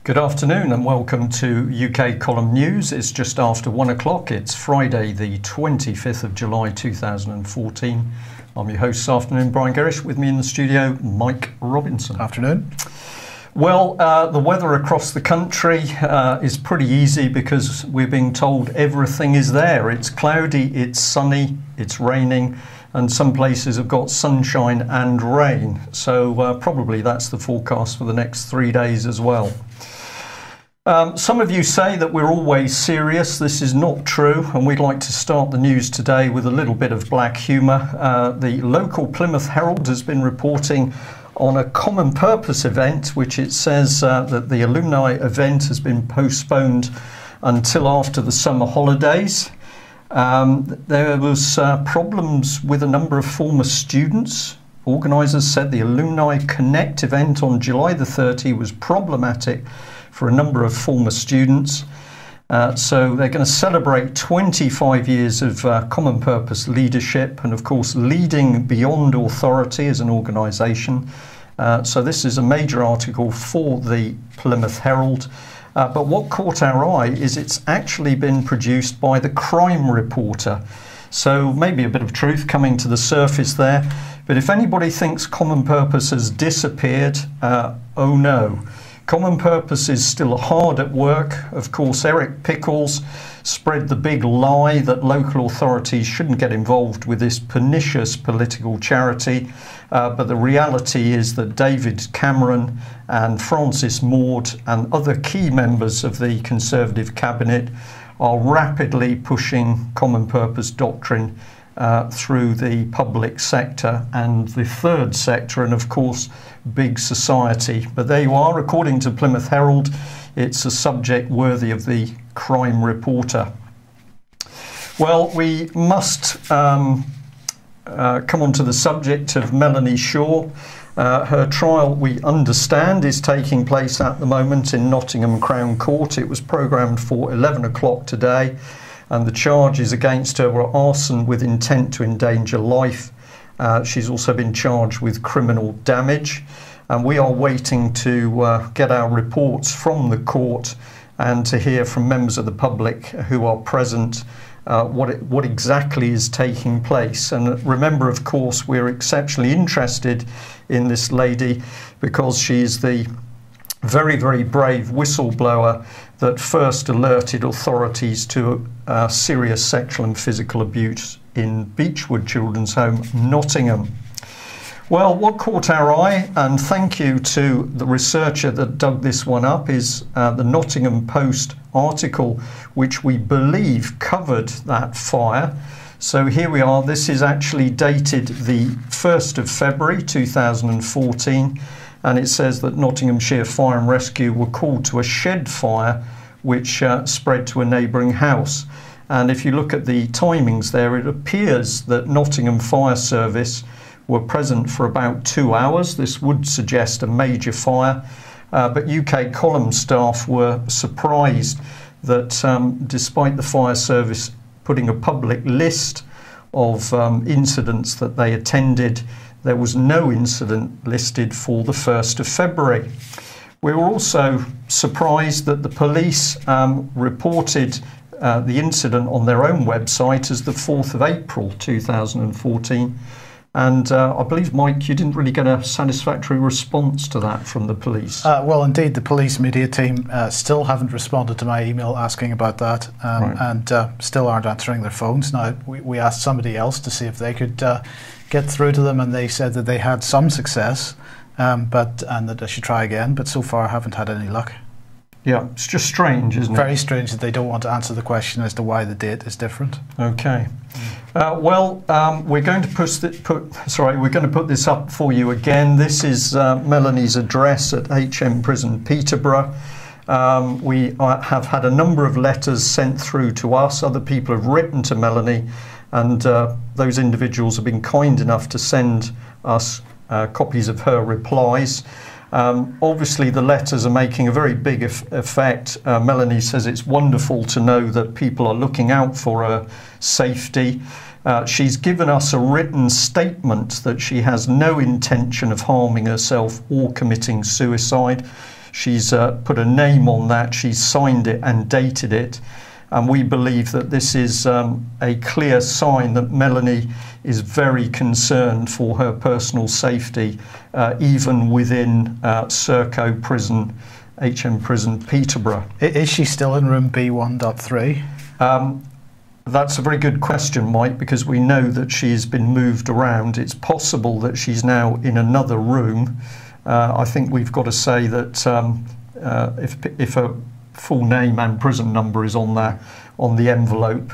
Good afternoon and welcome to UK Column News. It's just after 1 o'clock. It's Friday the 25th of July 2014. I'm your host this afternoon, Brian Gerrish. With me in the studio, Mike Robinson. Afternoon. Well, the weather across the country is pretty easy because we're being told everything is there. It's cloudy, it's sunny, it's raining, and some places have got sunshine and rain. So probably that's the forecast for the next 3 days as well. Some of you say that we're always serious. This is not true, and we'd like to start the news today with a little bit of black humour. The local Plymouth Herald has been reporting on a common purpose event, which it says that the alumni event has been postponed until after the summer holidays. There was problems with a number of former students. Organisers said the Alumni Connect event on July the 30th was problematic for a number of former students. So they're going to celebrate 25 years of common purpose leadership and of course leading beyond authority as an organisation. So this is a major article for the Plymouth Herald. But what caught our eye is it's actually been produced by the crime reporter. So maybe a bit of truth coming to the surface there. But if anybody thinks common purpose has disappeared, oh no. Common purpose is still hard at work. Of course, Eric Pickles spread the big lie that local authorities shouldn't get involved with this pernicious political charity. But the reality is that David Cameron and Francis Maude and other key members of the Conservative cabinet are rapidly pushing common purpose doctrine through the public sector and the third sector and of course big society. But there you are, according to Plymouth Herald, it's a subject worthy of the crime reporter. Well, we must come on to the subject of Melanie Shaw. Her trial, we understand, is taking place at the moment in Nottingham Crown Court. It was programmed for 11 o'clock today. And the charges against her were arson with intent to endanger life. She's also been charged with criminal damage. And we are waiting to get our reports from the court and to hear from members of the public who are present what exactly is taking place. And remember, of course, we're exceptionally interested in this lady because she's the very, very brave whistleblower that first alerted authorities to serious sexual and physical abuse in Beechwood Children's Home, Nottingham. Well, what caught our eye, and thank you to the researcher that dug this one up, is the Nottingham Post article, which we believe covered that fire. So here we are. This is actually dated the 1st of February 2014. And it says that Nottinghamshire Fire and Rescue were called to a shed fire which spread to a neighbouring house. And if you look at the timings there, it appears that Nottingham Fire Service were present for about 2 hours. This would suggest a major fire. But UK column staff were surprised that despite the fire service putting a public list of incidents that they attended, there was no incident listed for the 1st of February. We were also surprised that the police reported the incident on their own website as the 4th of April 2014. And I believe, Mike, you didn't really get a satisfactory response to that from the police. Well, indeed, the police media team still haven't responded to my email asking about that, Right. and still aren't answering their phones. Now, we asked somebody else to see if they could get through to them, and they said that they had some success, and that I should try again, but so far I haven't had any luck. Yeah, it's just strange, isn't it? Very strange that they don't want to answer the question as to why the date is different. Okay. We're going to put this up for you again. This is Melanie's address at HM Prison Peterborough. We have had a number of letters sent through to us. Other people have written to Melanie, and those individuals have been kind enough to send us copies of her replies. Obviously, the letters are making a very big effect. Melanie says it's wonderful to know that people are looking out for her safety. She's given us a written statement that she has no intention of harming herself or committing suicide. She's put a name on that, she's signed it and dated it. And we believe that this is a clear sign that Melanie is very concerned for her personal safety, even within Serco prison, HM Prison, Peterborough. Is she still in room B1.3? That's a very good question, Mike, because we know that she's been moved around. It's possible that she's now in another room. I think we've got to say that if a full name and prison number is on there on the envelope,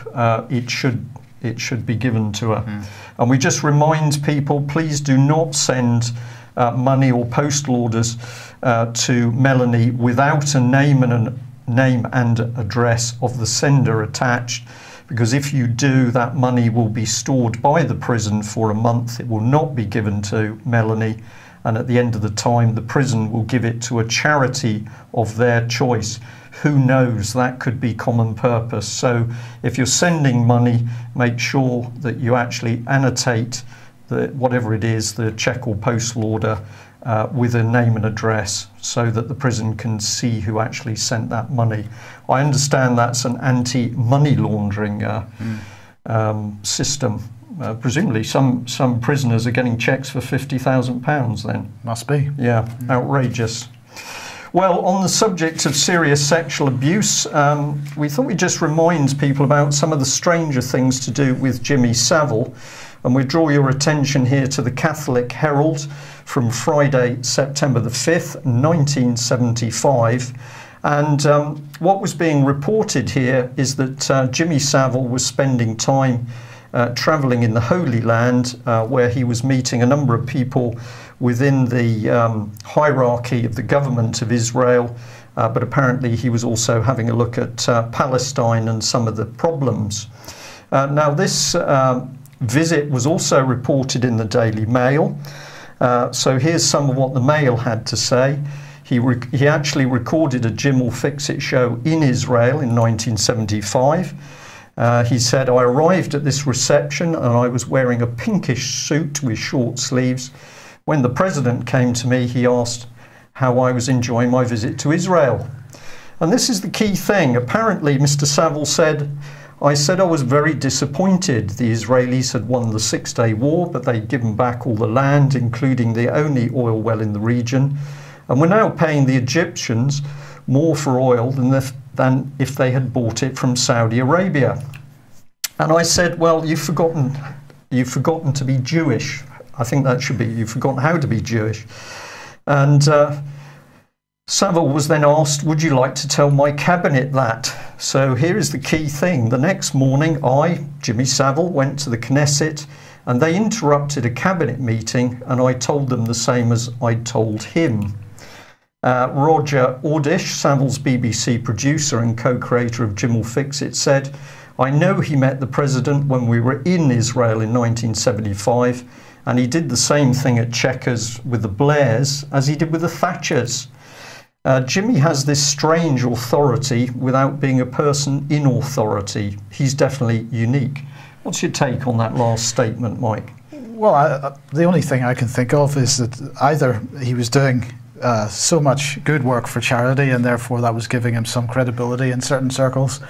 it should be given to her. And we just remind people, please do not send money or postal orders to Melanie without a name and address of the sender attached, because if you do, that money will be stored by the prison for a month. It will not be given to Melanie, and at the end of the time the prison will give it to a charity of their choice. Who knows, that could be common purpose. So if you're sending money, make sure that you actually annotate whatever it is, the cheque or postal order, with a name and address, so that the prison can see who actually sent that money. I understand that's an anti-money laundering system. Presumably some prisoners are getting cheques for £50,000 then. Must be. Yeah, outrageous. Well, on the subject of serious sexual abuse, we thought we'd just remind people about some of the stranger things to do with Jimmy Savile. And we draw your attention here to the Catholic Herald from Friday, September the 5th, 1975. And what was being reported here is that Jimmy Savile was spending time travelling in the Holy Land, where he was meeting a number of people within the hierarchy of the government of Israel. But apparently he was also having a look at Palestine and some of the problems. Now this visit was also reported in the Daily Mail. So here's some of what the Mail had to say. He actually recorded a Jim Will Fix It show in Israel in 1975. He said, I arrived at this reception and I was wearing a pinkish suit with short sleeves. When the president came to me, he asked how I was enjoying my visit to Israel. And this is the key thing. Apparently, Mr. Savile said, I said I was very disappointed. The Israelis had won the Six-Day War, but they'd given back all the land, including the only oil well in the region. And we're now paying the Egyptians more for oil than if they had bought it from Saudi Arabia. And I said, well, you've forgotten to be Jewish. I think that should be, you've forgotten how to be Jewish. And Savile was then asked, would you like to tell my cabinet that? So here is the key thing. The next morning, Jimmy Savile, went to the Knesset and they interrupted a cabinet meeting and I told them the same as I told him. Roger Ordish, Savile's BBC producer and co-creator of Jim Will Fix It, said, I know he met the president when we were in Israel in 1975, and he did the same thing at Chequers with the Blairs as he did with the Thatchers. Jimmy has this strange authority without being a person in authority. He's definitely unique. What's your take on that last statement, Mike? Well, the only thing I can think of is that either he was doing so much good work for charity and therefore that was giving him some credibility in certain circles,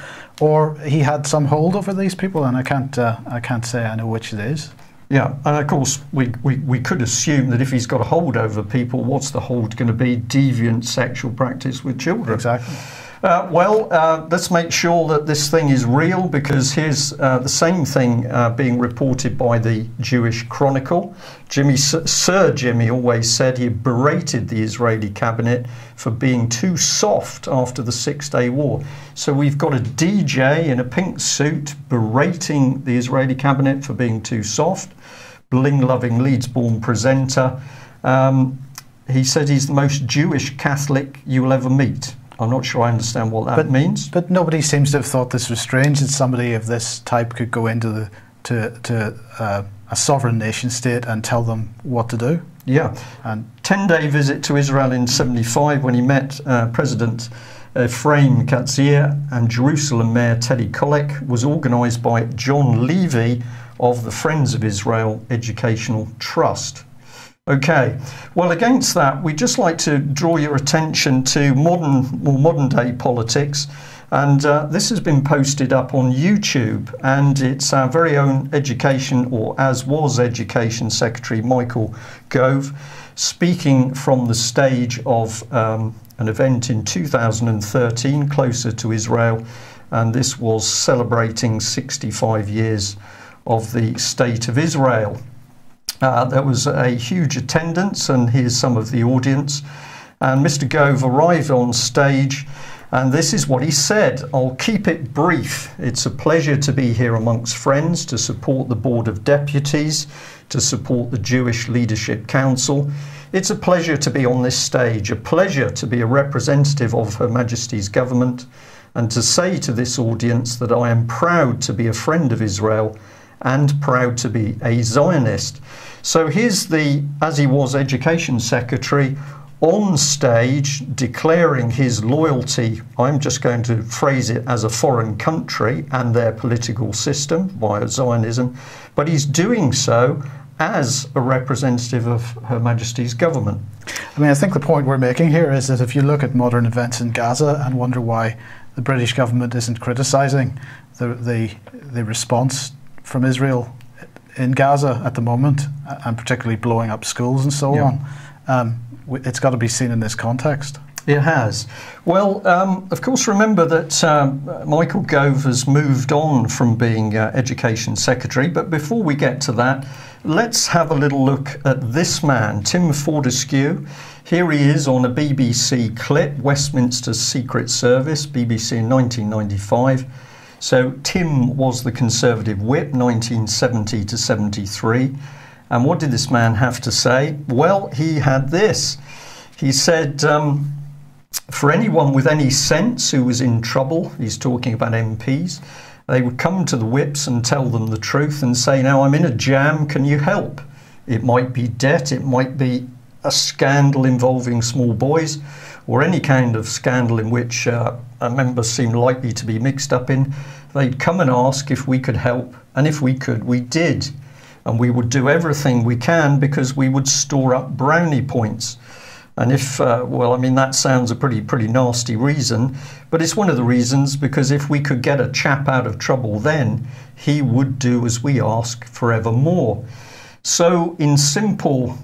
or he had some hold over these people, and I can't say I know which it is. Yeah, and of course we could assume that if he's got a hold over people, what's the hold going to be? Deviant sexual practice with children. Exactly. Let's make sure that this thing is real, because here's the same thing being reported by the Jewish Chronicle. Sir Jimmy always said he berated the Israeli cabinet for being too soft after the Six-Day War. So we've got a DJ in a pink suit berating the Israeli cabinet for being too soft. Bling-loving Leeds-born presenter. He said he's the most Jewish Catholic you will ever meet. I'm not sure I understand what that means. But nobody seems to have thought this was strange, that somebody of this type could go into a sovereign nation state and tell them what to do. Yeah. And 10-day visit to Israel in 75 when he met President Ephraim Katzir and Jerusalem Mayor Teddy Kollek was organised by John Levy of the Friends of Israel Educational Trust. Okay, well, against that, we'd just like to draw your attention to modern day politics. And this has been posted up on YouTube, and it's our very own Education Secretary Michael Gove speaking from the stage of an event in 2013 closer to Israel, and this was celebrating 65 years of the State of Israel. There was a huge attendance, and here's some of the audience. And Mr. Gove arrived on stage, and this is what he said. I'll keep it brief. It's a pleasure to be here amongst friends, to support the Board of Deputies, to support the Jewish Leadership Council. It's a pleasure to be on this stage, a pleasure to be a representative of Her Majesty's government, and to say to this audience that I am proud to be a friend of Israel and proud to be a Zionist. So here's the, as he was Education Secretary, on stage declaring his loyalty, I'm just going to phrase it as a foreign country and their political system via Zionism, but he's doing so as a representative of Her Majesty's government. I mean, I think the point we're making here is that if you look at modern events in Gaza and wonder why the British government isn't criticising the response from Israel in Gaza at the moment, and particularly blowing up schools and so on, it's got to be seen in this context. It has. Well, of course, remember that Michael Gove has moved on from being Education Secretary, but before we get to that, let's have a little look at this man, Tim Fortescue. Here he is on a BBC clip, Westminster Secret Service, BBC in 1995. So Tim was the Conservative whip, 1970 to 73. And what did this man have to say? Well, he had this. He said, for anyone with any sense who was in trouble, he's talking about MPs, they would come to the whips and tell them the truth and say, now I'm in a jam, can you help? It might be debt, it might be a scandal involving small boys, or any kind of scandal in which a member seemed likely to be mixed up in. They'd come and ask if we could help, and if we could, we did. And we would do everything we can because we would store up brownie points. And if, well, I mean, that sounds a pretty nasty reason, but it's one of the reasons, because if we could get a chap out of trouble then, he would do as we ask forevermore. So in simple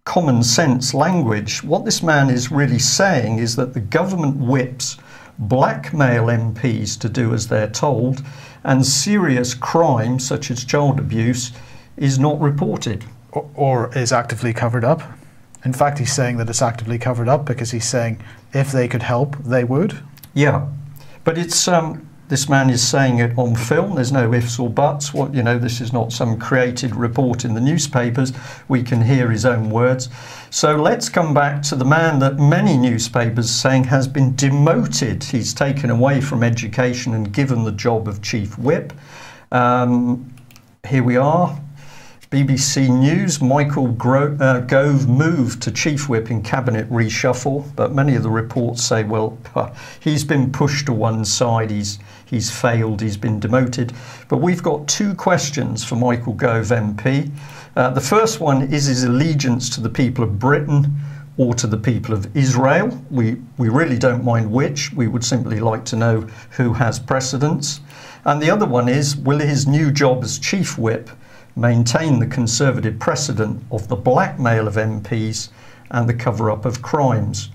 common sense language, what this man is really saying is that the government whips blackmail MPs to do as they're told, and serious crime such as child abuse is not reported. Or is actively covered up. In fact, he's saying that it's actively covered up because he's saying if they could help, they would. Yeah, but it's this man is saying it on film. There's no ifs or buts. What, you know, this is not some created report in the newspapers. We can hear his own words. So let's come back to the man that many newspapers are saying has been demoted. He's taken away from education and given the job of chief whip. Here we are. BBC News, Michael Gove moved to chief whip in cabinet reshuffle, but many of the reports say, well, he's been pushed to one side, he's failed, he's been demoted. But we've got two questions for Michael Gove MP. The first one is his allegiance to the people of Britain or to the people of Israel. We really don't mind which, we would simply like to know who has precedence. And the other one is, will his new job as chief whip maintain the Conservative precedent of the blackmail of MPs and the cover-up of crimes?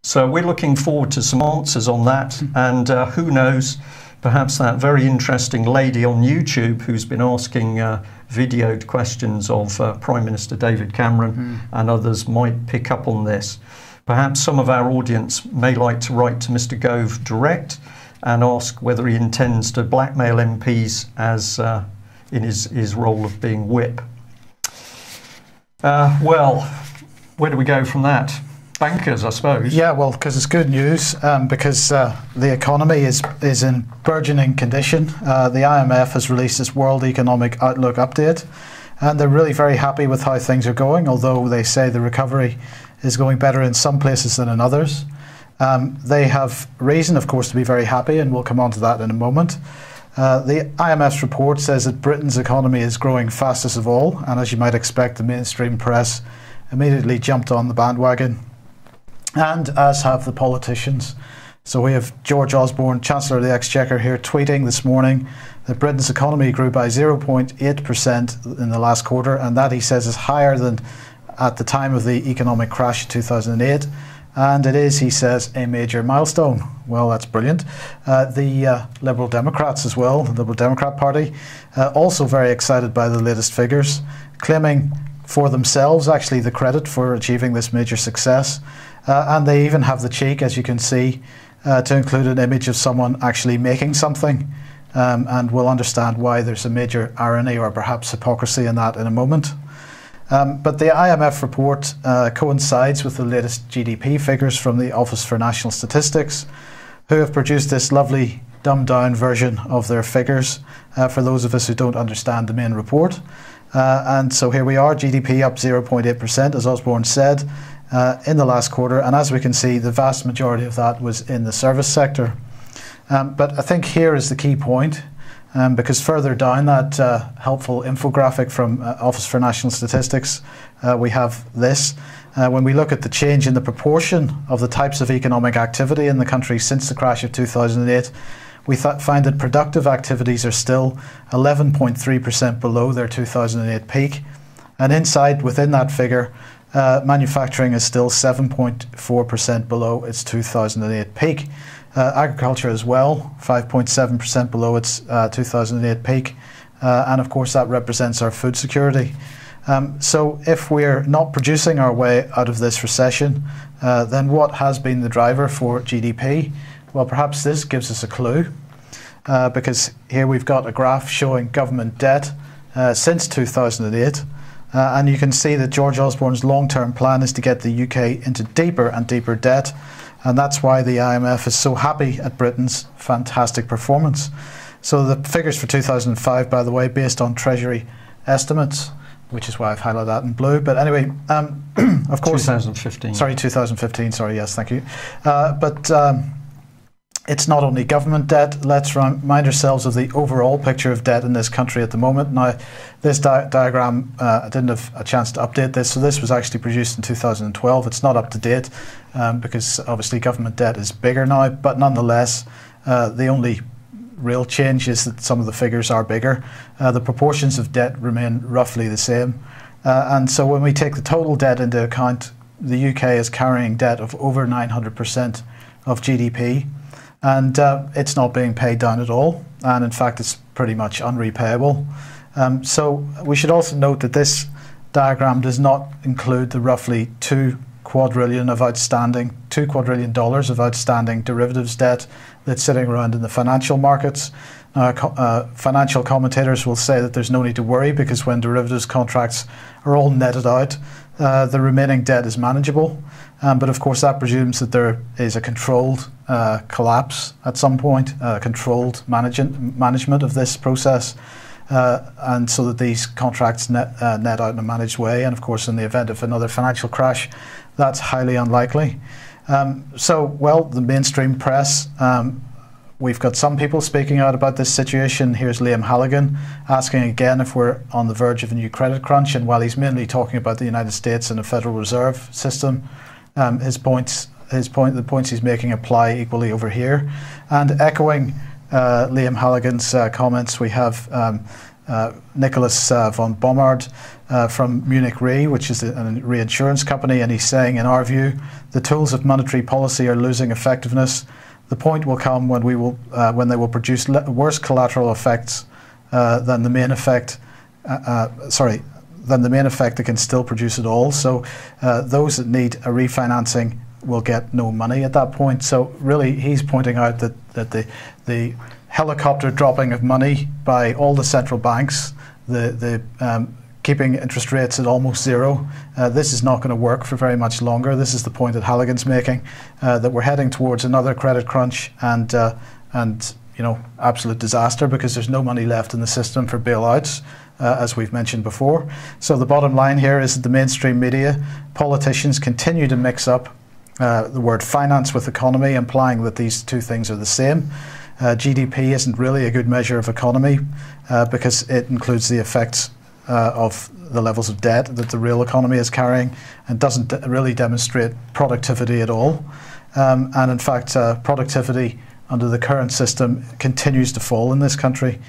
So we're looking forward to some answers on that, and who knows, perhaps that very interesting lady on YouTube who's been asking videoed questions of Prime Minister David Cameron and others might pick up on this. Perhaps some of our audience may like to write to Mr. Gove direct and ask whether he intends to blackmail MPs as in his role of being whip. Well, where do we go from that? Bankers, I suppose. Yeah, well, because it's good news, because the economy is in burgeoning condition. The IMF has released its World Economic Outlook update, and they're really very happy with how things are going, although they say the recovery is going better in some places than in others. They have reason, of course, to be very happy, and we'll come on to that in a moment. The IMF's report says that Britain's economy is growing fastest of all, and as you might expect, the mainstream press immediately jumped on the bandwagon, and as have the politicians. So we have George Osborne, Chancellor of the Exchequer, here tweeting this morning that Britain's economy grew by 0.8% in the last quarter, and that, he says, is higher than at the time of the economic crash in 2008. And it is, he says, a major milestone. Well, that's brilliant. The Liberal Democrats as well, the Liberal Democrat Party, also very excited by the latest figures, claiming for themselves actually the credit for achieving this major success. And they even have the cheek, as you can see, to include an image of someone actually making something. And we'll understand why there's a major irony or perhaps hypocrisy in that in a moment. But the IMF report coincides with the latest GDP figures from the Office for National Statistics, who have produced this lovely dumbed down version of their figures for those of us who don't understand the main report. And so here we are, GDP up 0.8%, as Osborne said, in the last quarter. And as we can see, the vast majority of that was in the service sector. But I think here is the key point. Because further down that helpful infographic from Office for National Statistics, we have this. When we look at the change in the proportion of the types of economic activity in the country since the crash of 2008, we find that productive activities are still 11.3% below their 2008 peak. And within that figure, manufacturing is still 7.4% below its 2008 peak. Agriculture as well, 5.7% below its 2008 peak, and of course that represents our food security. So if we're not producing our way out of this recession, then what has been the driver for GDP? Well, perhaps this gives us a clue, because here we've got a graph showing government debt since 2008, and you can see that George Osborne's long-term plan is to get the UK into deeper and deeper debt. And that's why the IMF is so happy at Britain's fantastic performance. So the figures for 2005, by the way, based on Treasury estimates, which is why I've highlighted that in blue. But anyway, of course... 2015. Sorry, 2015. Sorry, yes, thank you. But it's not only government debt. Let's remind ourselves of the overall picture of debt in this country at the moment. Now, this diagram, I didn't have a chance to update this, so this was actually produced in 2012. It's not up to date because obviously government debt is bigger now, but nonetheless, the only real change is that some of the figures are bigger. The proportions of debt remain roughly the same. And so when we take the total debt into account, the UK is carrying debt of over 900% of GDP. And it's not being paid down at all, and in fact it's pretty much unrepayable. So we should also note that this diagram does not include the roughly $2 quadrillion of outstanding derivatives debt that's sitting around in the financial markets. Financial commentators will say that there's no need to worry because when derivatives contracts are all netted out, the remaining debt is manageable. But of course that presumes that there is a controlled collapse at some point, controlled management of this process, and so that these contracts net out in a managed way. And of course in the event of another financial crash, that's highly unlikely. Well, the mainstream press, we've got some people speaking out about this situation. Here's Liam Halligan asking again if we're on the verge of a new credit crunch, and while he's mainly talking about the United States and a Federal Reserve system, the points he's making apply equally over here. And echoing Liam Halligan's comments, we have Nicholas von Bommard from Munich Re, which is a reinsurance company, and he's saying, in our view, the tools of monetary policy are losing effectiveness. The point will come when they will produce worse collateral effects than the main effect. Than the main effect that can still produce it all. So those that need a refinancing will get no money at that point. So really he's pointing out that the helicopter dropping of money by all the central banks, the keeping interest rates at almost zero, this is not going to work for very much longer. This is the point that Halligan's making, that we're heading towards another credit crunch and absolute disaster because there's no money left in the system for bailouts. As we've mentioned before. So the bottom line here is that the mainstream media, politicians continue to mix up the word finance with economy, implying that these two things are the same. GDP isn't really a good measure of economy because it includes the effects of the levels of debt that the real economy is carrying, and doesn't really demonstrate productivity at all. And in fact, productivity under the current system continues to fall in this country.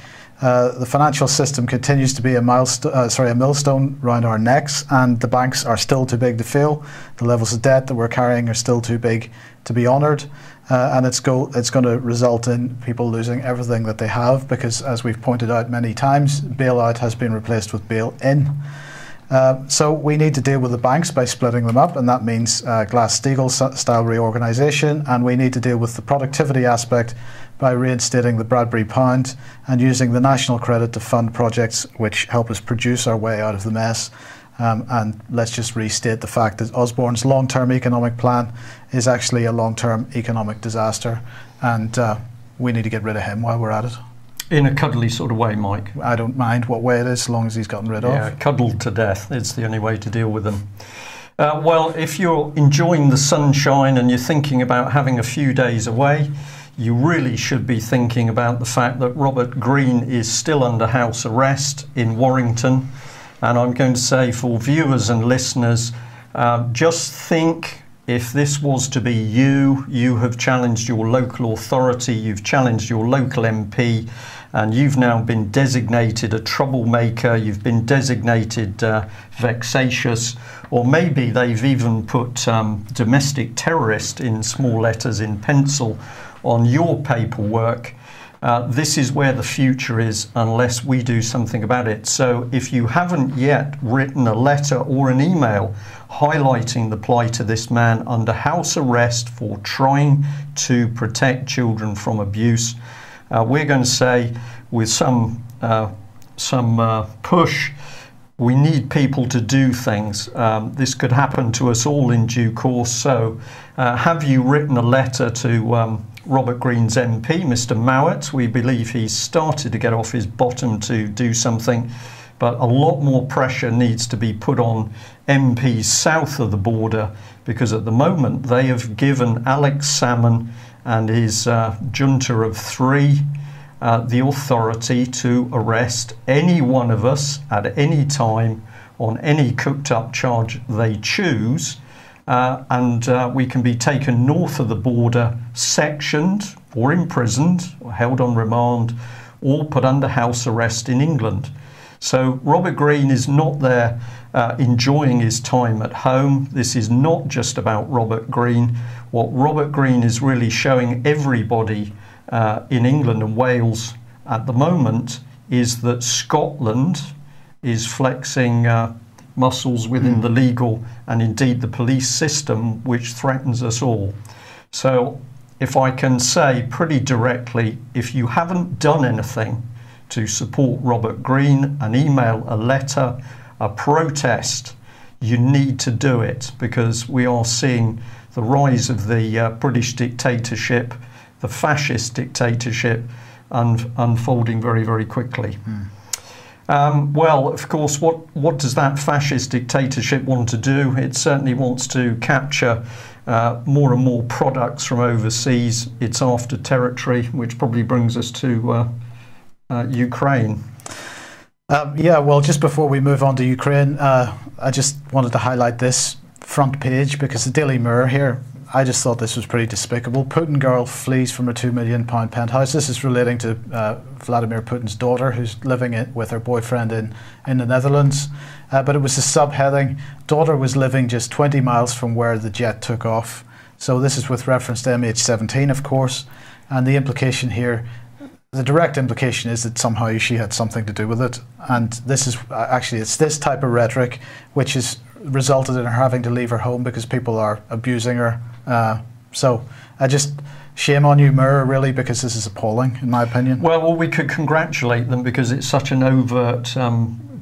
The financial system continues to be a millstone around our necks, and the banks are still too big to fail. The levels of debt that we're carrying are still too big to be honoured, and it's going to result in people losing everything that they have, because, as we've pointed out many times, bailout has been replaced with bail-in. So we need to deal with the banks by splitting them up, and that means Glass-Steagall style reorganisation, and we need to deal with the productivity aspect by reinstating the Bradbury pound and using the national credit to fund projects which help us produce our way out of the mess. And let's just restate the fact that Osborne's long-term economic plan is actually a long-term economic disaster, and we need to get rid of him while we're at it. In a cuddly sort of way, Mike. I don't mind what way it is, as long as he's gotten rid of. Yeah, cuddled to death. It's the only way to deal with them. Well, if you're enjoying the sunshine and you're thinking about having a few days away, you really should be thinking about the fact that Robert Greene is still under house arrest in Warrington. And I'm going to say, for viewers and listeners, just think, if this was to be you have challenged your local authority, you've challenged your local MP, and you've now been designated a troublemaker, you've been designated vexatious, or maybe they've even put domestic terrorist in small letters in pencil on your paperwork. This is where the future is unless we do something about it. So if you haven't yet written a letter or an email highlighting the plight of this man under house arrest for trying to protect children from abuse, we're going to say, with some push, we need people to do things. This could happen to us all in due course. So have you written a letter to Robert Greene's MP, Mr. Maude? We believe he's started to get off his bottom to do something, but a lot more pressure needs to be put on MPs south of the border, because at the moment they have given Alex Salmon and his junta of 3 the authority to arrest any one of us at any time on any cooked up charge they choose. And we can be taken north of the border, sectioned or imprisoned or held on remand, or put under house arrest in England. So Robert Greene is not there enjoying his time at home. This is not just about Robert Greene. What Robert Greene is really showing everybody in England and Wales at the moment is that Scotland is flexing muscles within the legal and indeed the police system, which threatens us all. So if I can say pretty directly, if you haven't done anything to support Robert Greene, an email, a letter, a protest, you need to do it, because we are seeing the rise of the British dictatorship, the fascist dictatorship, unfolding very, very quickly. Well, of course, what does that fascist dictatorship want to do? It certainly wants to capture more and more products from overseas. It's after territory, which probably brings us to Ukraine. Yeah, well, just before we move on to Ukraine, I just wanted to highlight this front page, because the Daily Mirror here, I just thought this was pretty despicable. Putin girl flees from a £2 million penthouse. This is relating to Vladimir Putin's daughter, who's living with her boyfriend in the Netherlands. But it was a subheading, daughter was living just 20 miles from where the jet took off. So this is with reference to MH17, of course. And the implication here, the direct implication, is that somehow she had something to do with it. And this is actually, it's this type of rhetoric which has resulted in her having to leave her home because people are abusing her. So I just, shame on you, Mirror, really, because this is appalling, in my opinion. Well, we could congratulate them, because it's such an overt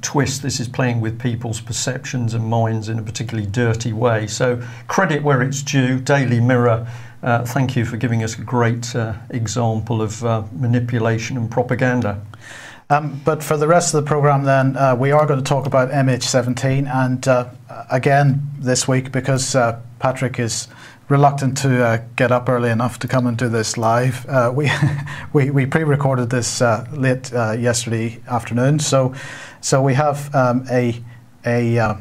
twist. This is playing with people's perceptions and minds in a particularly dirty way. So credit where it's due. Daily Mirror, thank you for giving us a great example of manipulation and propaganda. But for the rest of the programme then, we are going to talk about MH17, and again this week, because Patrick is reluctant to get up early enough to come and do this live. We pre-recorded this late yesterday afternoon, so we have a a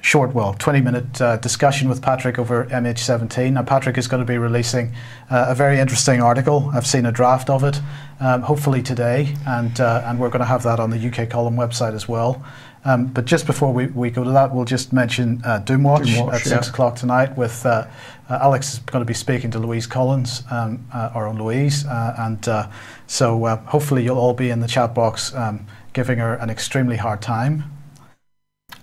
short, 20-minute discussion with Patrick over MH17. Now, Patrick is going to be releasing a very interesting article. I've seen a draft of it, hopefully today, and we're going to have that on the UK Column website as well. But just before we go to that, we'll just mention Doomwatch at 6 o'clock tonight with Alex is going to be speaking to Louise Collins, our own Louise, so hopefully you'll all be in the chat box giving her an extremely hard time.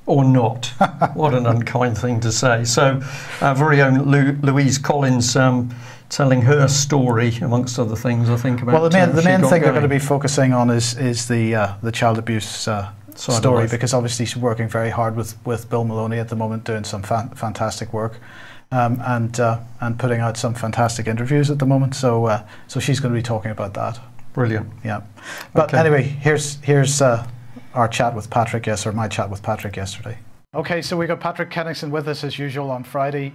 Or not. What an unkind thing to say. So our very own Louise Collins telling her story, amongst other things, I think. About the main thing they're going to be focusing on is the child abuse story, because obviously she's working very hard with Bill Maloney at the moment, doing some fantastic work, and putting out some fantastic interviews at the moment. So she's going to be talking about that. Brilliant. Yeah. But anyway, here's our chat with Patrick, my chat with Patrick yesterday. Okay, so we got Patrick Kenningson with us as usual on Friday.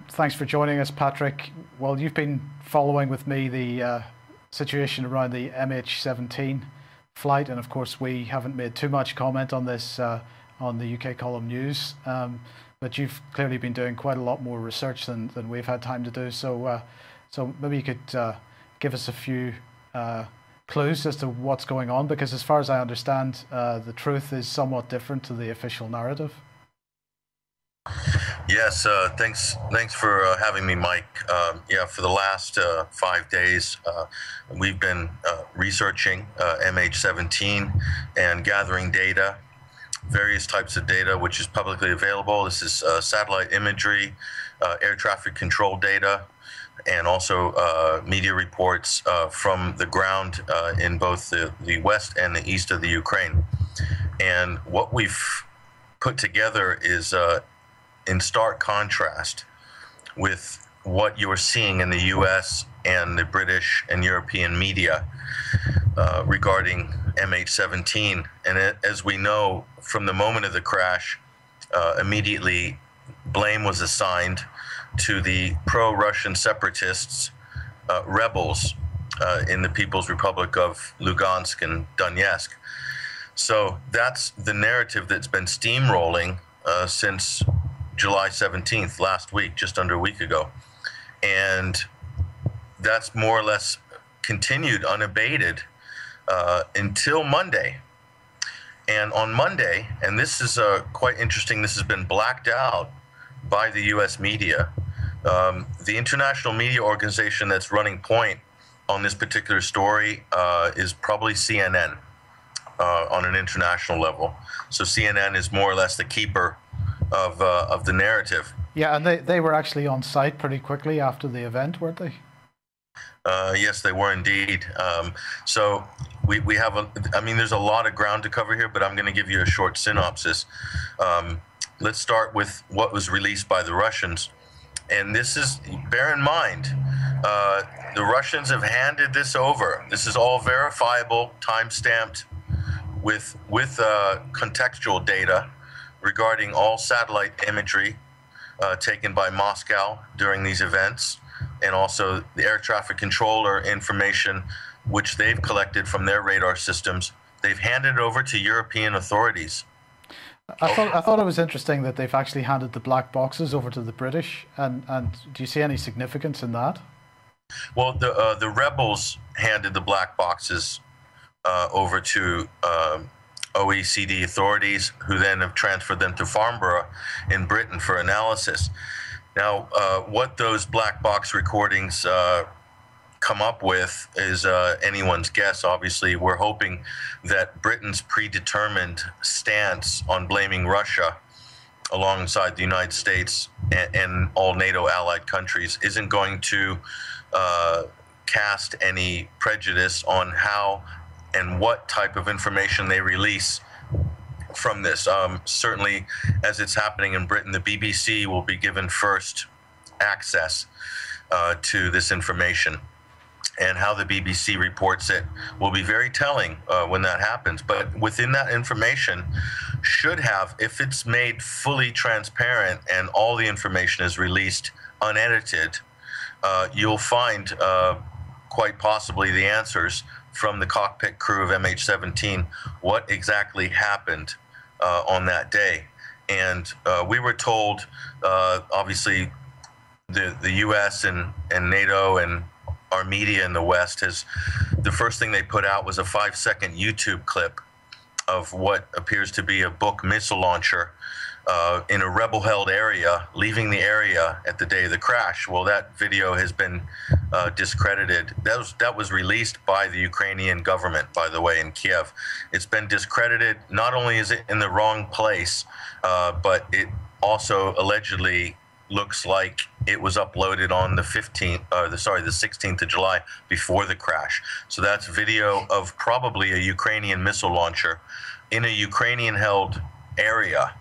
Thanks for joining us, Patrick. Well, you've been following with me the situation around the MH17 flight, and of course we haven't made too much comment on this on the UK Column News, but you've clearly been doing quite a lot more research than we've had time to do. So maybe you could give us a few clues as to what's going on, because as far as I understand, the truth is somewhat different to the official narrative. Yes, thanks for having me, Mike. Yeah, for the last 5 days, we've been researching MH17 and gathering data, various types of data, which is publicly available. This is satellite imagery, air traffic control data, and also media reports from the ground in both the west and the east of the Ukraine. And what we've put together is in stark contrast with what you're seeing in the US and the British and European media regarding MH17. And as we know, from the moment of the crash, immediately blame was assigned to the pro-Russian separatists, rebels in the People's Republic of Lugansk and Donetsk. So that's the narrative that's been steamrolling since July 17th, last week, just under a week ago. And that's more or less continued unabated until Monday. And on Monday, and this is quite interesting, this has been blacked out by the US media. The international media organization that's running point on this particular story is probably CNN on an international level. So CNN is more or less the keeper of the narrative. Yeah, and they were actually on site pretty quickly after the event, weren't they? Yes, they were indeed. So we have I mean, there's a lot of ground to cover here, but I'm going to give you a short synopsis. Let's start with what was released by the Russians. And this is, bear in mind, the Russians have handed this over. This is all verifiable, time-stamped, with contextual data regarding all satellite imagery taken by Moscow during these events, and also the air traffic controller information which they've collected from their radar systems. They've handed it over to European authorities. I thought it was interesting that they've actually handed the black boxes over to the British, and do you see any significance in that? Well, the rebels handed the black boxes over to OECD authorities, who then have transferred them to Farnborough in Britain for analysis. Now, what those black box recordings come up with is anyone's guess. Obviously, we're hoping that Britain's predetermined stance on blaming Russia alongside the United States and all NATO allied countries isn't going to cast any prejudice on how and what type of information they release from this. Certainly, as it's happening in Britain, the BBC will be given first access to this information. And how the BBC reports it will be very telling when that happens. But within that information should have, if it's made fully transparent and all the information is released unedited, you'll find quite possibly the answers from the cockpit crew of MH17, what exactly happened on that day. And we were told, obviously, the U.S. and NATO and our media in the West the first thing they put out was a 5-second YouTube clip of what appears to be a book missile launcher in a rebel-held area, leaving the area at the day of the crash. Well, that video has been discredited. That was released by the Ukrainian government, by the way, in Kiev. It's been discredited. Not only is it in the wrong place, but it also allegedly looks like it was uploaded on the 16th of July before the crash. So that's video of probably a Ukrainian missile launcher in a Ukrainian-held area,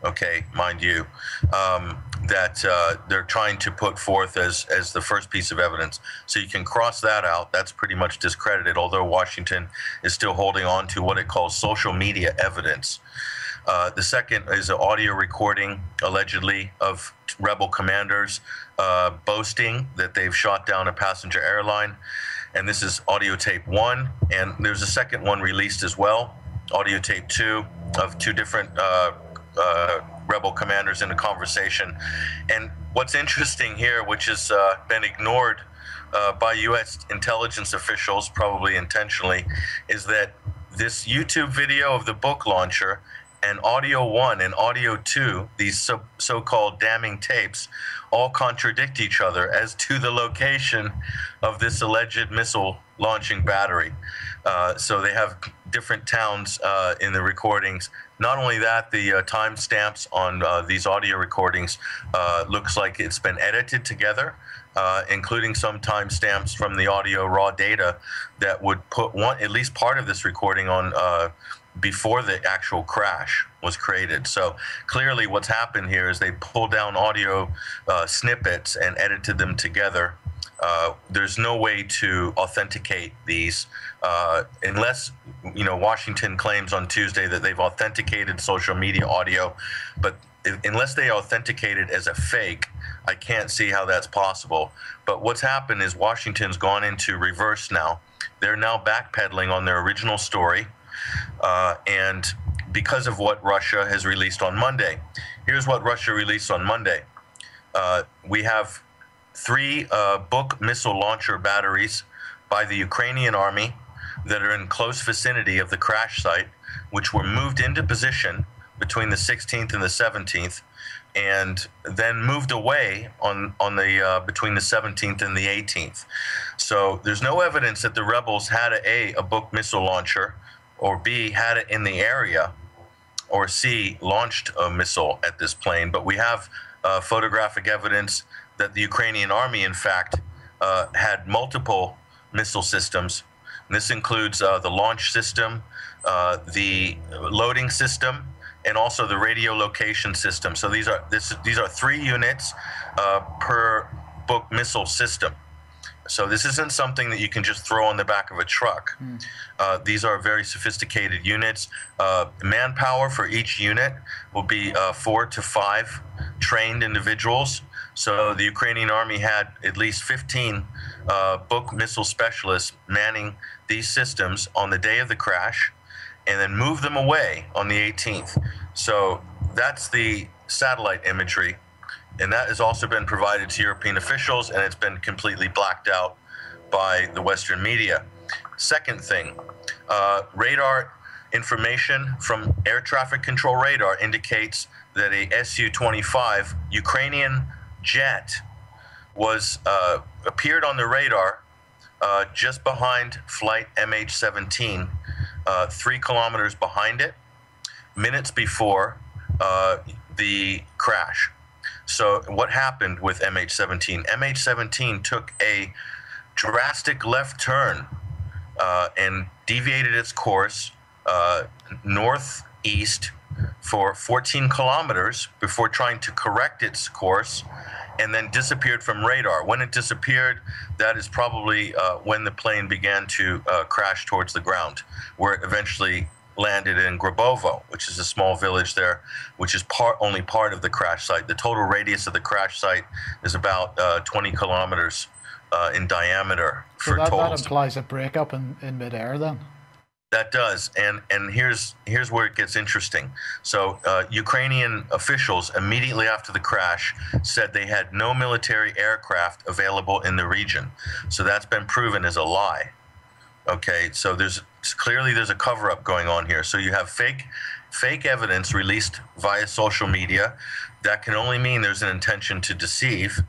okay, mind you, that they're trying to put forth as the first piece of evidence. So you can cross that out. That's pretty much discredited, although Washington is still holding on to what it calls social media evidence. The second is an audio recording, allegedly, of rebel commanders boasting that they've shot down a passenger airline. And this is audio tape 1. And there's a second one released as well, audio tape 2, of 2 different rebel commanders in a conversation. And what's interesting here, which has been ignored by U.S. intelligence officials, probably intentionally, is that this YouTube video of the book launcher and audio 1 and audio 2, these so-called damning tapes, all contradict each other as to the location of this alleged missile launching battery. So they have different towns in the recordings. Not only that, the timestamps on these audio recordings looks like it's been edited together, including some timestamps from the audio raw data that would put at least part of this recording on before the actual crash was created. So clearly what's happened here is they pulled down audio snippets and edited them together. There's no way to authenticate these unless, Washington claims on Tuesday that they've authenticated social media audio, but unless they authenticate it as a fake, I can't see how that's possible. But what's happened is Washington's gone into reverse now. They're now backpedaling on their original story, and because of what Russia has released on Monday. Here's what Russia released on Monday. We have 3 book missile launcher batteries by the Ukrainian army that are in close vicinity of the crash site, which were moved into position between the 16th and the 17th, and then moved away between the 17th and the 18th. So there's no evidence that the rebels had a book missile launcher, or B, had it in the area, or C, launched a missile at this plane. But we have photographic evidence that the Ukrainian army, in fact, had multiple missile systems. And this includes the launch system, the loading system, and also the radio location system. So these are 3 units per book missile system. So this isn't something that you can just throw on the back of a truck. These are very sophisticated units. Manpower for each unit will be 4 to 5 trained individuals. So the Ukrainian army had at least 15 book missile specialists manning these systems on the day of the crash, and then moved them away on the 18th. So that's the satellite imagery. And that has also been provided to European officials, and it's been completely blacked out by the Western media. Second thing, radar information from air traffic control radar indicates that a Su-25 Ukrainian jet appeared on the radar just behind flight MH17, 3 kilometers behind it, minutes before the crash. So what happened with MH17? MH17 took a drastic left turn and deviated its course northeast for 14 kilometers before trying to correct its course, and then disappeared from radar. When it disappeared, that is probably when the plane began to crash towards the ground, where it eventually landed in Grabovo, which is a small village there, which is only part of the crash site. The total radius of the crash site is about 20 kilometers in diameter. So that implies a breakup in midair then? That does, and here's where it gets interesting. So Ukrainian officials immediately after the crash said they had no military aircraft available in the region. So that's been proven as a lie. Okay, so clearly there's a cover-up going on here. So you have fake evidence released via social media. That can only mean there's an intention to deceive.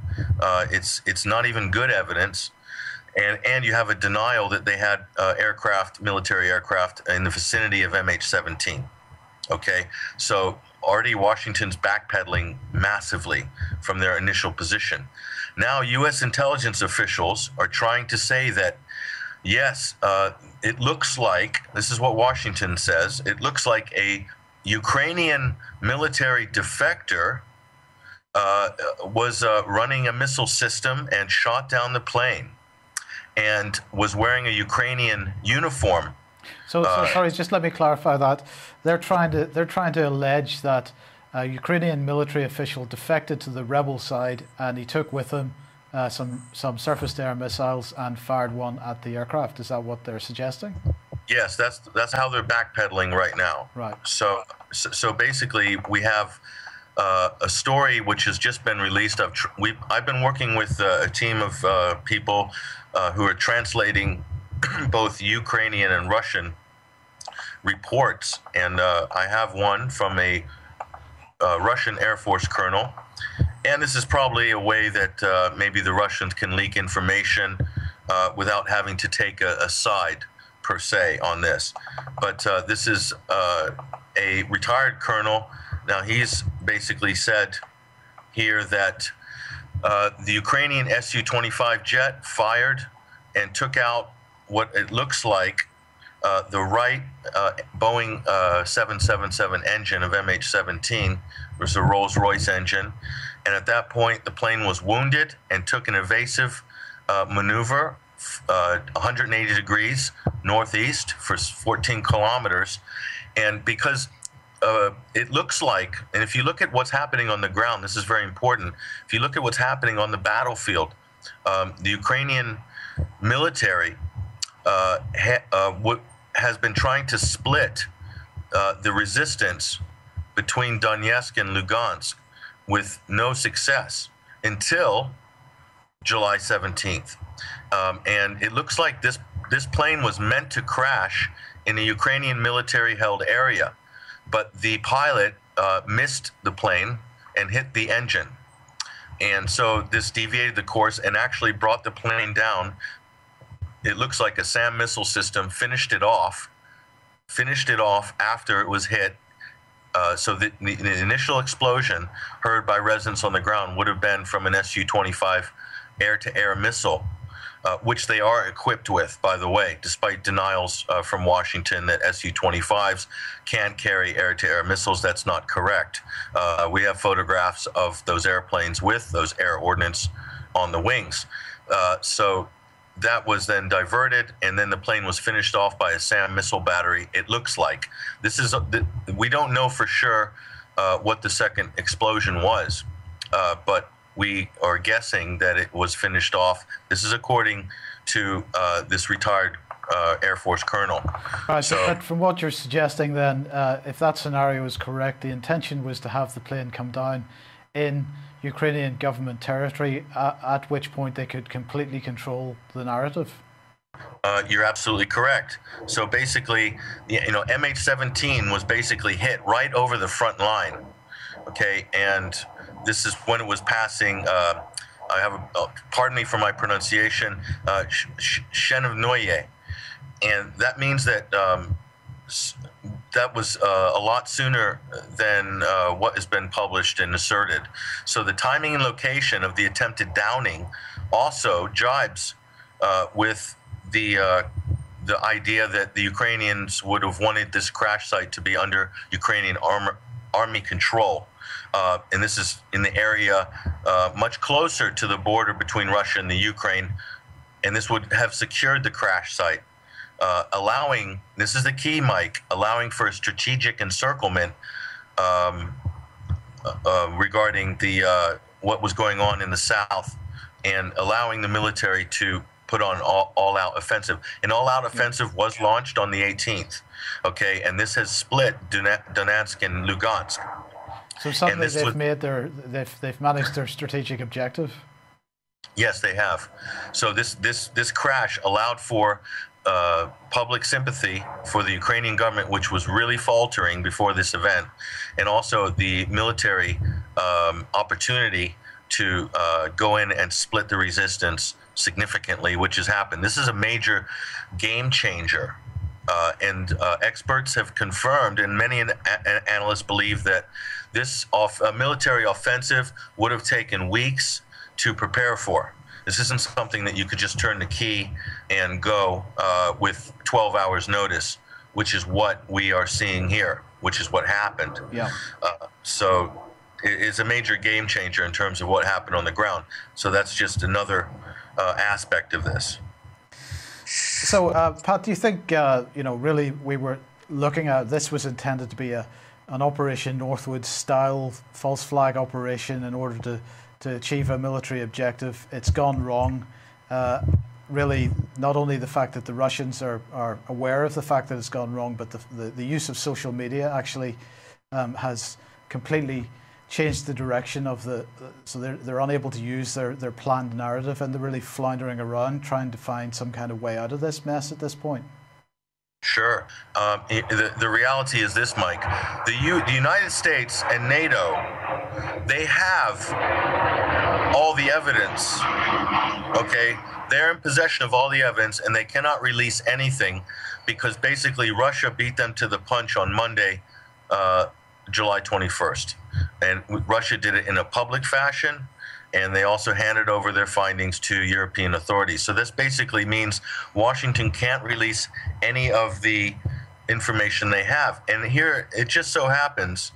It's not even good evidence. And you have a denial that they had military aircraft in the vicinity of MH17. Okay, so already Washington's backpedaling massively from their initial position. Now, U.S. intelligence officials are trying to say that, yes, it looks like, this is what Washington says, it looks like a Ukrainian military defector was running a missile system and shot down the plane, and was wearing a Ukrainian uniform. So sorry, just let me clarify that. They're trying to allege that a Ukrainian military official defected to the rebel side, and he took with him some surface-to-air missiles and fired one at the aircraft. Is that what they're suggesting? Yes, that's how they're backpedaling right now. Right. So basically, we have a story which has just been released. I've been working with a team of people who are translating both Ukrainian and Russian reports, and I have one from a Russian Air Force colonel, and this is probably a way that maybe the Russians can leak information without having to take a side per se on this. But this is a retired colonel. Now, he's basically said here that the Ukrainian Su-25 jet fired and took out what it looks like the right Boeing 777 engine of MH17. It was a Rolls-Royce engine. And at that point, the plane was wounded and took an evasive maneuver 180 degrees northeast for 14 kilometers. And because it looks like, and if you look at what's happening on the ground, this is very important. If you look at what's happening on the battlefield, the Ukrainian military has been trying to split the resistance between Donetsk and Lugansk with no success until July 17th. And it looks like this plane was meant to crash in a Ukrainian military-held area, but the pilot missed the plane and hit the engine. And so this deviated the course and actually brought the plane down. It looks like a SAM missile system finished it off after it was hit. So the initial explosion heard by residents on the ground would have been from an Su-25 air-to-air missile, which they are equipped with, by the way, despite denials from Washington that Su-25s can't carry air-to-air missiles. That's not correct. We have photographs of those airplanes with those air ordnance on the wings. So that was then diverted, and then the plane was finished off by a SAM missile battery. It looks like this is. We don't know for sure what the second explosion was, but we are guessing that it was finished off. This is according to this retired Air Force colonel. Right, so, but from what you're suggesting, then, if that scenario is correct, the intention was to have the plane come down in Ukrainian government territory, at which point they could completely control the narrative. You're absolutely correct. So basically, MH17 was basically hit right over the front line. Okay, and this is when it was passing. I have pardon me for my pronunciation, Chenovnoye, and that means that that was a lot sooner than what has been published and asserted. So the timing and location of the attempted downing also jibes with the idea that the Ukrainians would have wanted this crash site to be under Ukrainian army control. And this is in the area much closer to the border between Russia and the Ukraine. And this would have secured the crash site, allowing, this is the key, Mike, allowing for a strategic encirclement regarding the what was going on in the south, and allowing the military to put on all-out offensive. An all-out offensive was launched on the 18th, okay, and this has split Donetsk and Lugansk. So suddenly they've managed their strategic objective. Yes, they have. So this crash allowed for public sympathy for the Ukrainian government, which was really faltering before this event, and also the military opportunity to go in and split the resistance significantly, which has happened. This is a major game changer. And experts have confirmed, and many analysts believe, that this military offensive would have taken weeks to prepare for. This isn't something that you could just turn the key and go with 12 hours notice, which is what we are seeing here, which is what happened. Yeah. So it's a major game changer in terms of what happened on the ground. So that's just another aspect of this. So, Pat, do you think, really we were looking at, this was intended to be an Operation Northwood style false flag operation in order to achieve a military objective? It's gone wrong. Really, not only the fact that the Russians are aware of the fact that it's gone wrong, but the use of social media actually has completely changed the direction of so they're unable to use their planned narrative, and they're really floundering around trying to find some kind of way out of this mess at this point. Sure. The reality is this, Mike. The United States and NATO, they have all the evidence, okay? They're in possession of all the evidence, and they cannot release anything because basically Russia beat them to the punch on Monday, July 21st. And Russia did it in a public fashion, and they also handed over their findings to European authorities. So this basically means Washington can't release any of the information they have. And here it just so happens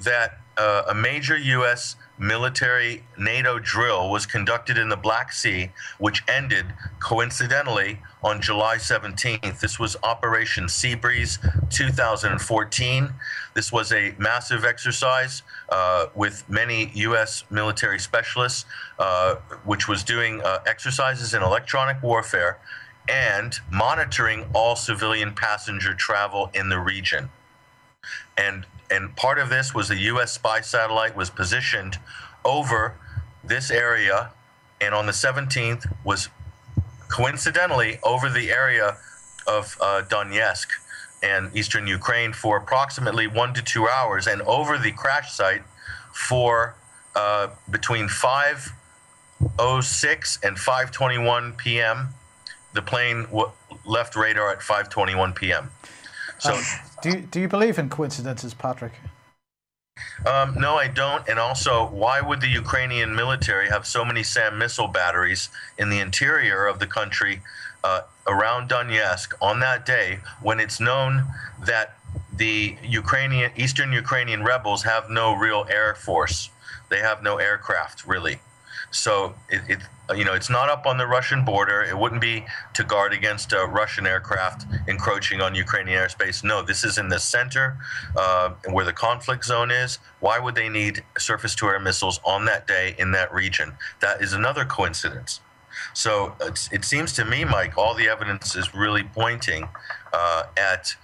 that a major U.S. military NATO drill was conducted in the Black Sea, which ended coincidentally on July 17th. This was Operation Seabreeze 2014. This was a massive exercise with many U.S. military specialists, which was doing exercises in electronic warfare and monitoring all civilian passenger travel in the region. And part of this was a U.S. spy satellite was positioned over this area, and on the 17th was coincidentally over the area of Donetsk and eastern Ukraine for approximately 1 to 2 hours, and over the crash site for between 5:06 and 5:21 p.m. The plane left radar at 5:21 p.m. So, do you believe in coincidences, Patrick? No, I don't. And also, why would the Ukrainian military have so many SAM missile batteries in the interior of the country around Donetsk on that day, when it's known that the Eastern Ukrainian rebels have no real air force? They have no aircraft, really. So it's not up on the Russian border. It wouldn't be to guard against Russian aircraft encroaching on Ukrainian airspace. No, this is in the center where the conflict zone is. Why would they need surface-to-air missiles on that day in that region? That is another coincidence. So it seems to me, Mike, all the evidence is really pointing at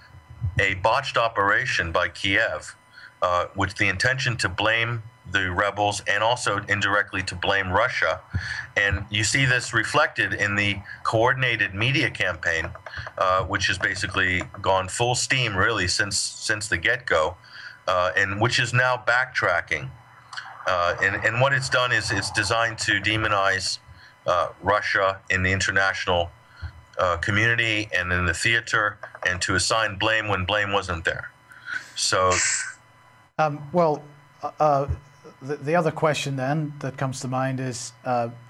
a botched operation by Kiev, with the intention to blame the rebels and also indirectly to blame Russia. And you see this reflected in the coordinated media campaign, which has basically gone full steam really since the get-go, and which is now backtracking. And what it's done is it's designed to demonize Russia in the international community and in the theater, and to assign blame when blame wasn't there. So, the other question then that comes to mind is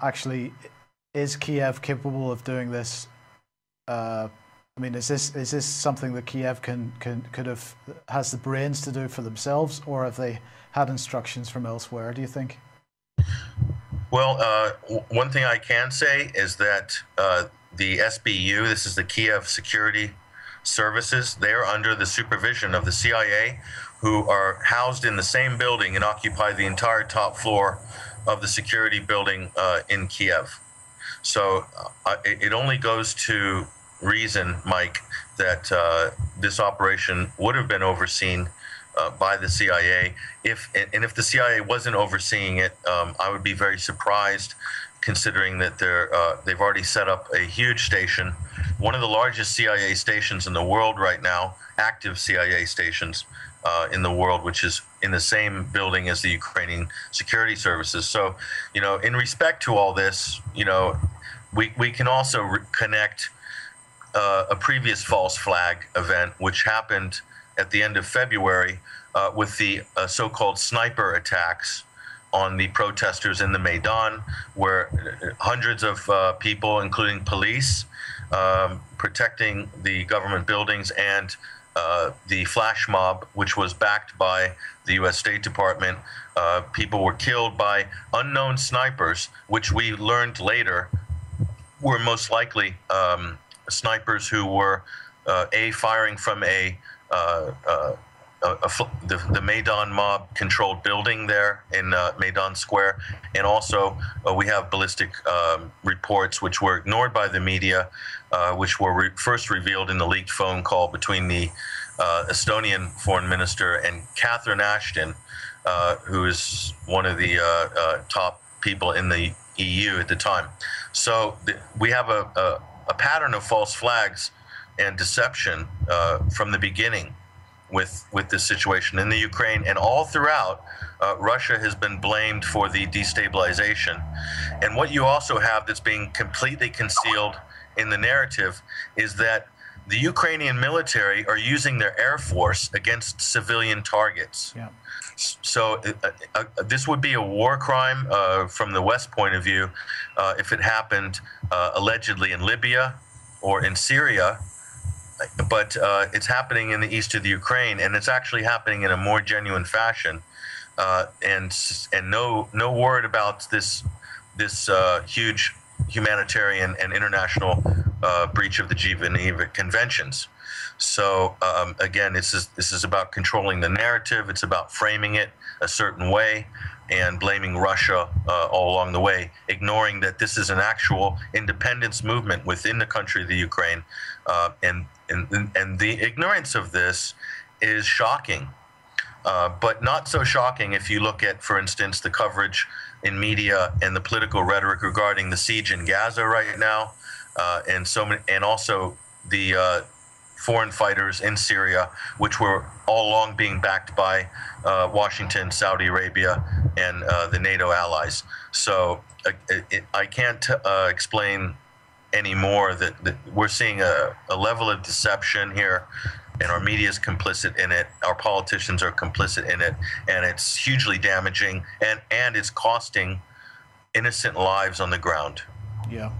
actually, is Kiev capable of doing this? I mean, is this something that Kiev has the brains to do for themselves, or have they had instructions from elsewhere, do you think? Well, one thing I can say is that the SBU, this is the Kiev Security Services, they are under the supervision of the CIA, who are housed in the same building and occupy the entire top floor of the security building in Kiev. So it only goes to reason, Mike, that this operation would have been overseen by the CIA. If the CIA wasn't overseeing it, I would be very surprised, considering that they've already set up a huge station, one of the largest CIA stations in the world right now, active CIA stations in the world, which is in the same building as the Ukrainian security services. So, in respect to all this, we can also connect a previous false flag event, which happened at the end of February with the so-called sniper attacks on the protesters in the Maidan, where hundreds of people, including police, protecting the government buildings, and the flash mob, which was backed by the U.S. State Department, people were killed by unknown snipers, which we learned later were most likely snipers who were firing from the Maidan mob-controlled building there in Maidan Square, and also we have ballistic reports which were ignored by the media, which were first revealed in the leaked phone call between the Estonian foreign minister and Catherine Ashton, who is one of the top people in the EU at the time. So we have a pattern of false flags and deception from the beginning with this situation in the Ukraine, and all throughout Russia has been blamed for the destabilization. And what you also have that's being completely concealed in the narrative is that the Ukrainian military are using their air force against civilian targets. Yeah. So this would be a war crime from the West point of view if it happened allegedly in Libya or in Syria. But it's happening in the east of the Ukraine, and it's actually happening in a more genuine fashion. And no word about this huge humanitarian and international breach of the Geneva Conventions. So again, this is about controlling the narrative. It's about framing it a certain way and blaming Russia all along the way, ignoring that this is an actual independence movement within the country of the Ukraine. And the ignorance of this is shocking, but not so shocking if you look at, for instance, the coverage in media and the political rhetoric regarding the siege in Gaza right now, and also the foreign fighters in Syria, which were all along being backed by Washington, Saudi Arabia, and the NATO allies. So I can't explain anymore that we're seeing a level of deception here, and our media is complicit in it, our politicians are complicit in it, and it's hugely damaging, and it's costing innocent lives on the ground. Yeah.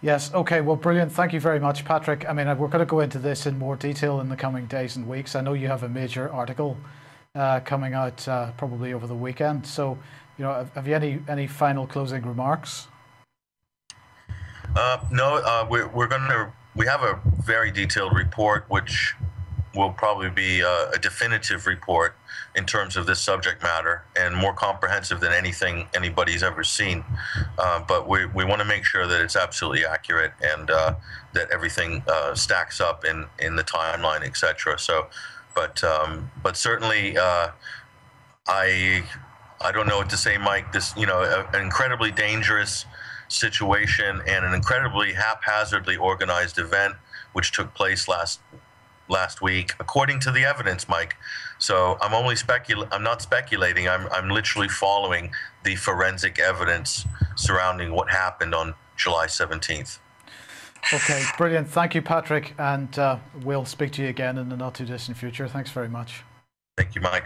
Yes, okay, well, brilliant. Thank you very much, Patrick. I mean, we're going to go into this in more detail in the coming days and weeks. I know you have a major article coming out probably over the weekend. So, have you any final closing remarks? No, we have a very detailed report, which will probably be a definitive report in terms of this subject matter, and more comprehensive than anything anybody's ever seen. But we want to make sure that it's absolutely accurate, and that everything stacks up in the timeline, etc. So, but certainly, I don't know what to say, Mike. This, an incredibly dangerous situation and an incredibly haphazardly organized event which took place last week, according to the evidence, Mike. So I'm only I'm not speculating. I'm literally following the forensic evidence surrounding what happened on July 17th. Okay, brilliant. Thank you, Patrick, and we'll speak to you again in the not too distant future. Thanks very much. Thank you, Mike.